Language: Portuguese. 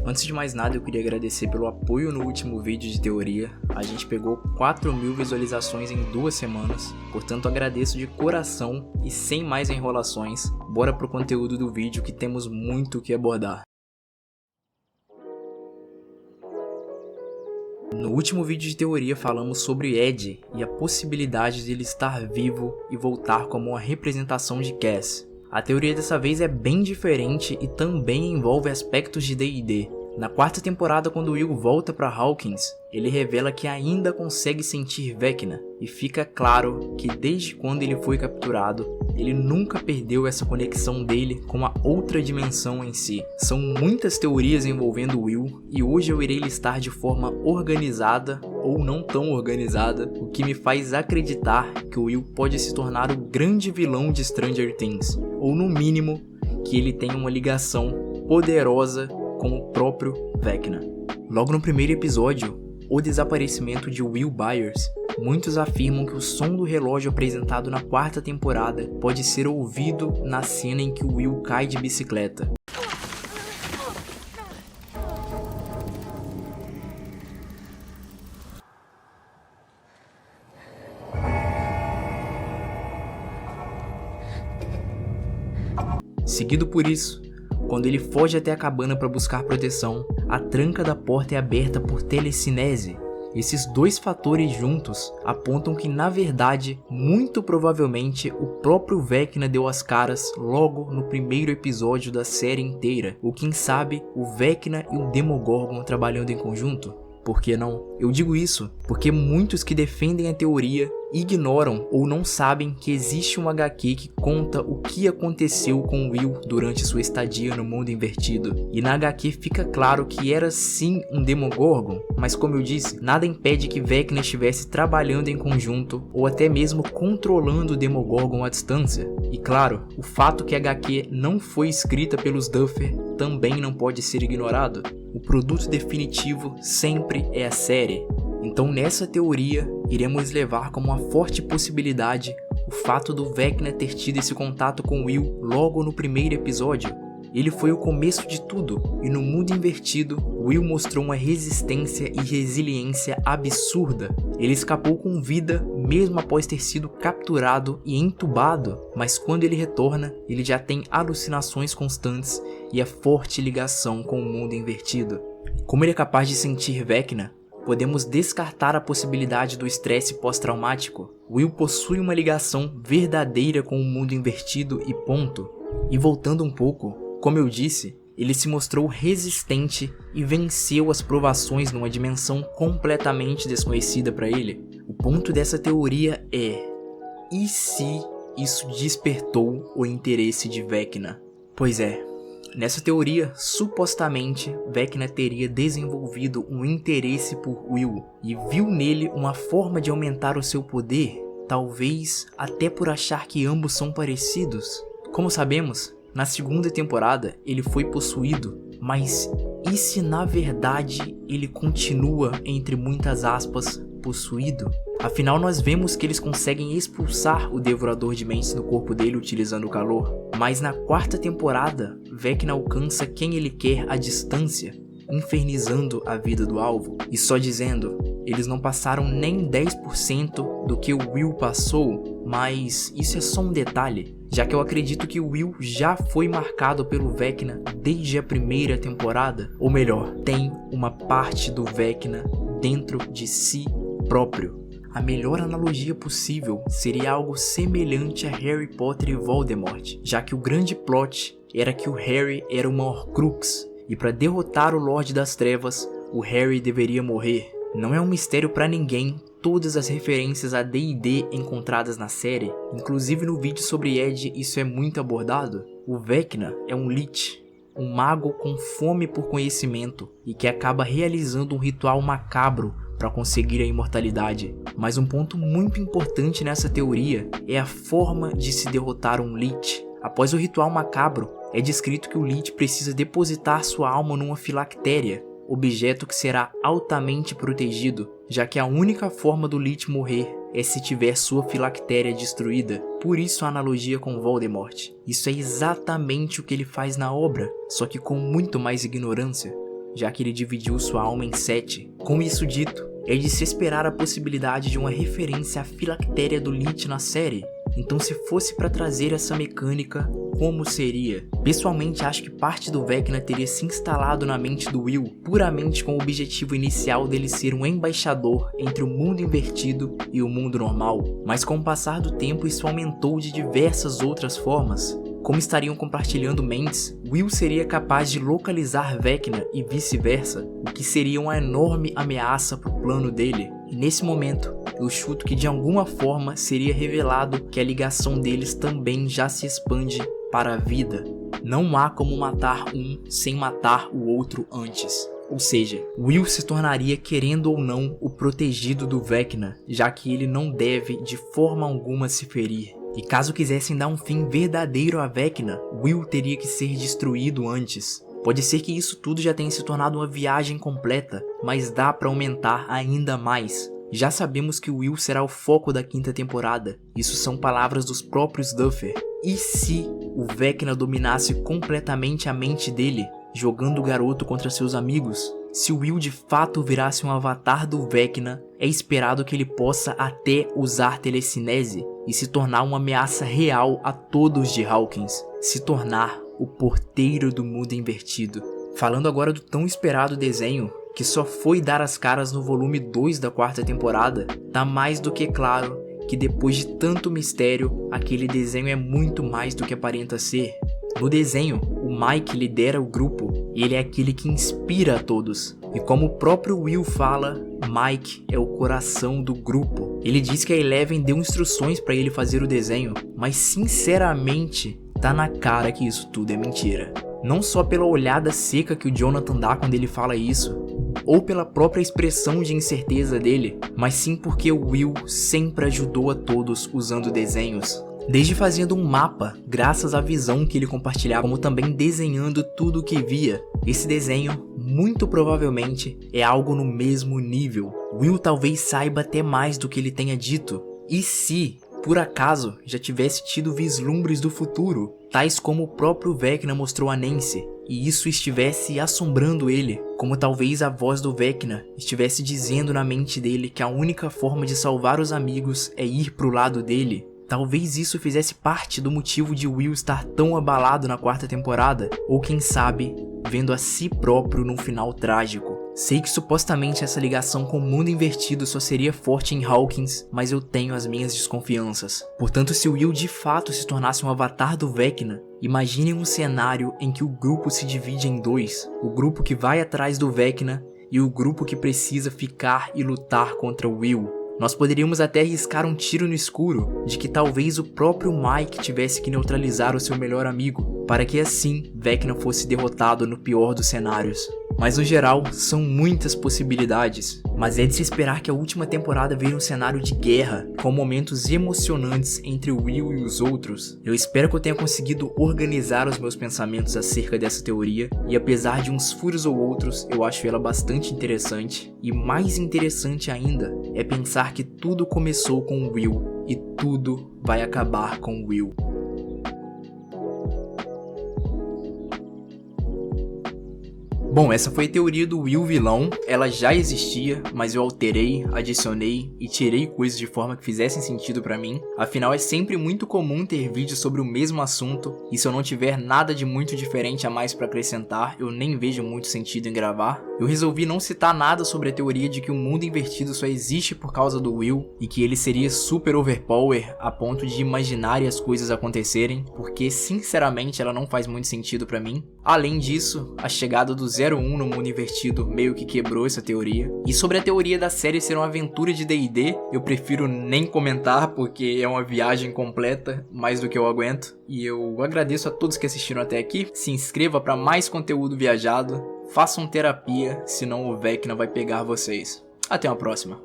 Antes de mais nada, eu queria agradecer pelo apoio no último vídeo de teoria. A gente pegou 4.000 visualizações em 2 semanas, portanto agradeço de coração e sem mais enrolações, bora pro conteúdo do vídeo que temos muito o que abordar. No último vídeo de teoria falamos sobre Ed e a possibilidade de ele estar vivo e voltar como uma representação de Cass. A teoria dessa vez é bem diferente e também envolve aspectos de D&D. Na 4ª temporada, quando Will volta para Hawkins, ele revela que ainda consegue sentir Vecna, e fica claro que desde quando ele foi capturado, ele nunca perdeu essa conexão dele com a outra dimensão em si. São muitas teorias envolvendo Will, e hoje eu irei listar de forma organizada ou não tão organizada, o que me faz acreditar que o Will pode se tornar o grande vilão de Stranger Things, ou no mínimo, que ele tenha uma ligação poderosa com o próprio Vecna. Logo no primeiro episódio, o desaparecimento de Will Byers, muitos afirmam que o som do relógio apresentado na 4ª temporada pode ser ouvido na cena em que o Will cai de bicicleta. Seguido por isso, quando ele foge até a cabana para buscar proteção, a tranca da porta é aberta por telecinese. Esses dois fatores juntos apontam que, na verdade, muito provavelmente, o próprio Vecna deu as caras logo no primeiro episódio da série inteira. Ou quem sabe, o Vecna e o Demogorgon trabalhando em conjunto? Por que não? Eu digo isso porque muitos que defendem a teoria ignoram ou não sabem que existe um HQ que conta o que aconteceu com Will durante sua estadia no mundo invertido. E na HQ fica claro que era sim um Demogorgon, mas como eu disse, nada impede que Vecna estivesse trabalhando em conjunto ou até mesmo controlando o Demogorgon à distância. E claro, o fato que a HQ não foi escrita pelos Duffer também não pode ser ignorado. O produto definitivo sempre é a série. Então nessa teoria, iremos levar como uma forte possibilidade o fato do Vecna ter tido esse contato com Will logo no primeiro episódio. Ele foi o começo de tudo, e no mundo invertido, Will mostrou uma resistência e resiliência absurda. Ele escapou com vida mesmo após ter sido capturado e entubado, mas quando ele retorna, ele já tem alucinações constantes e a forte ligação com o mundo invertido. Como ele é capaz de sentir Vecna, podemos descartar a possibilidade do estresse pós-traumático. Will possui uma ligação verdadeira com o mundo invertido e ponto. E voltando um pouco, como eu disse, ele se mostrou resistente e venceu as provações numa dimensão completamente desconhecida para ele. O ponto dessa teoria é: e se isso despertou o interesse de Vecna? Pois é, nessa teoria, supostamente, Vecna teria desenvolvido um interesse por Will e viu nele uma forma de aumentar o seu poder, talvez até por achar que ambos são parecidos. Como sabemos, na 2ª temporada ele foi possuído, mas e se na verdade ele continua, entre muitas aspas, possuído? Afinal, nós vemos que eles conseguem expulsar o Devorador de Mentes do corpo dele utilizando o calor. Mas na 4ª temporada, Vecna alcança quem ele quer à distância, infernizando a vida do alvo. E só dizendo, eles não passaram nem 10% do que o Will passou, mas isso é só um detalhe, já que eu acredito que o Will já foi marcado pelo Vecna desde a 1ª temporada. Ou melhor, tem uma parte do Vecna dentro de si próprio. A melhor analogia possível seria algo semelhante a Harry Potter e Voldemort, já que o grande plot era que o Harry era uma Horcrux, e para derrotar o Lorde das Trevas, o Harry deveria morrer. Não é um mistério para ninguém todas as referências a D&D encontradas na série, inclusive no vídeo sobre Ed isso é muito abordado. O Vecna é um Lich, um mago com fome por conhecimento e que acaba realizando um ritual macabro para conseguir a imortalidade. Mas um ponto muito importante nessa teoria é a forma de se derrotar um Lich. Após o ritual macabro, é descrito que o Lich precisa depositar sua alma numa filactéria, objeto que será altamente protegido, já que a única forma do Lich morrer é se tiver sua filactéria destruída. Por isso a analogia com Voldemort. Isso é exatamente o que ele faz na obra, só que com muito mais ignorância. já que ele dividiu sua alma em 7. Com isso dito, é de se esperar a possibilidade de uma referência à filactéria do Lich na série. Então, se fosse para trazer essa mecânica, como seria? Pessoalmente, acho que parte do Vecna teria se instalado na mente do Will, puramente com o objetivo inicial dele ser um embaixador entre o mundo invertido e o mundo normal. Mas com o passar do tempo, isso aumentou de diversas outras formas. Como estariam compartilhando mentes, Will seria capaz de localizar Vecna e vice-versa, o que seria uma enorme ameaça para o plano dele. E nesse momento, eu chuto que de alguma forma seria revelado que a ligação deles também já se expande para a vida. Não há como matar um sem matar o outro antes. Ou seja, Will se tornaria, querendo ou não, o protegido do Vecna, já que ele não deve de forma alguma se ferir. E caso quisessem dar um fim verdadeiro a Vecna, Will teria que ser destruído antes. Pode ser que isso tudo já tenha se tornado uma viagem completa, mas dá para aumentar ainda mais. Já sabemos que Will será o foco da 5ª temporada, isso são palavras dos próprios Duffer. E se o Vecna dominasse completamente a mente dele, jogando o garoto contra seus amigos? Se o Will de fato virasse um avatar do Vecna, é esperado que ele possa até usar telecinese e se tornar uma ameaça real a todos de Hawkins, se tornar o porteiro do mundo invertido. Falando agora do tão esperado desenho, que só foi dar as caras no volume 2 da 4ª temporada, tá mais do que claro que depois de tanto mistério, aquele desenho é muito mais do que aparenta ser. No desenho, o Mike lidera o grupo e ele é aquele que inspira a todos. E como o próprio Will fala, Mike é o coração do grupo. Ele diz que a Eleven deu instruções para ele fazer o desenho, mas sinceramente, tá na cara que isso tudo é mentira. Não só pela olhada seca que o Jonathan dá quando ele fala isso, ou pela própria expressão de incerteza dele, mas sim porque o Will sempre ajudou a todos usando desenhos. Desde fazendo um mapa, graças à visão que ele compartilhava, como também desenhando tudo o que via. Esse desenho, muito provavelmente, é algo no mesmo nível. Will talvez saiba até mais do que ele tenha dito. E se, por acaso, já tivesse tido vislumbres do futuro, tais como o próprio Vecna mostrou a Nancy, e isso estivesse assombrando ele, como talvez a voz do Vecna estivesse dizendo na mente dele que a única forma de salvar os amigos é ir pro lado dele. Talvez isso fizesse parte do motivo de Will estar tão abalado na 4ª temporada, ou quem sabe, vendo a si próprio num final trágico. Sei que supostamente essa ligação com o mundo invertido só seria forte em Hawkins, mas eu tenho as minhas desconfianças. Portanto, se Will de fato se tornasse um avatar do Vecna, imaginem um cenário em que o grupo se divide em 2, o grupo que vai atrás do Vecna e o grupo que precisa ficar e lutar contra Will. Nós poderíamos até arriscar um tiro no escuro de que talvez o próprio Mike tivesse que neutralizar o seu melhor amigo, para que assim Vecna fosse derrotado no pior dos cenários. Mas no geral, são muitas possibilidades, mas é de se esperar que a última temporada vire um cenário de guerra, com momentos emocionantes entre o Will e os outros. Eu espero que eu tenha conseguido organizar os meus pensamentos acerca dessa teoria, e apesar de uns furos ou outros, eu acho ela bastante interessante, e mais interessante ainda é pensar que tudo começou com o Will, e tudo vai acabar com o Will. Bom, essa foi a teoria do Will vilão, ela já existia, mas eu alterei, adicionei e tirei coisas de forma que fizessem sentido pra mim. Afinal, é sempre muito comum ter vídeos sobre o mesmo assunto, e se eu não tiver nada de muito diferente a mais pra acrescentar, eu nem vejo muito sentido em gravar. Eu resolvi não citar nada sobre a teoria de que o mundo invertido só existe por causa do Will, e que ele seria super overpower a ponto de imaginar as coisas acontecerem, porque sinceramente ela não faz muito sentido pra mim. Além disso, a chegada do 01 no mundo invertido meio que quebrou essa teoria. E sobre a teoria da série ser uma aventura de D&D, eu prefiro nem comentar porque é uma viagem completa, mais do que eu aguento. E eu agradeço a todos que assistiram até aqui. Se inscreva para mais conteúdo viajado. Façam terapia, senão o Vecna vai pegar vocês. Até uma próxima.